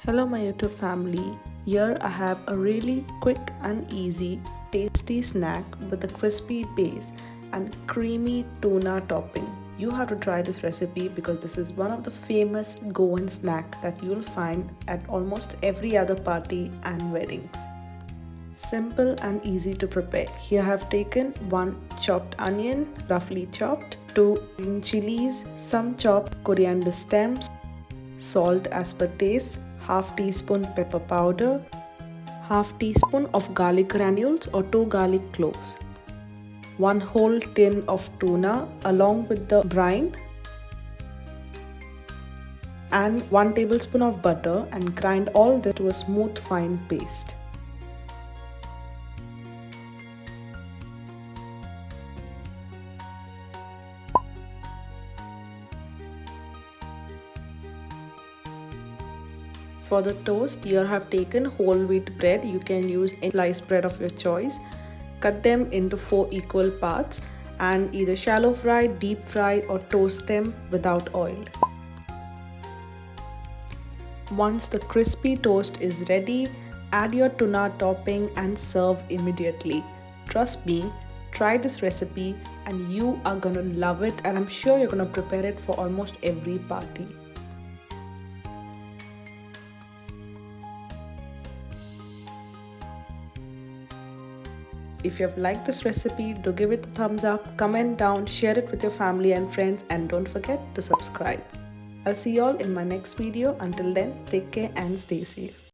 Hello my YouTube family, here I have a really quick and easy tasty snack with a crispy base and creamy tuna topping. You have to try this recipe because this is one of the famous Goan snack that you'll find at almost every other party and weddings. Simple and easy to prepare. Here I have taken 1 chopped onion, roughly chopped, 2 green chilies, some chopped coriander stems, salt as per taste, half teaspoon pepper powder, half teaspoon of garlic granules or 2 garlic cloves, 1 whole tin of tuna along with the brine, and 1 tablespoon of butter, and grind all this to a smooth fine paste. For the toast, here I have taken whole wheat bread. You can use any sliced bread of your choice. Cut them into 4 equal parts and either shallow fry, deep fry or toast them without oil. Once the crispy toast is ready, add your tuna topping and serve immediately. Trust me, try this recipe and you are gonna love it, and I'm sure you're gonna prepare it for almost every party. If you have liked this recipe, do give it a thumbs up, comment down, share it with your family and friends, and don't forget to subscribe. I'll see you all in my next video. Until then, take care and stay safe.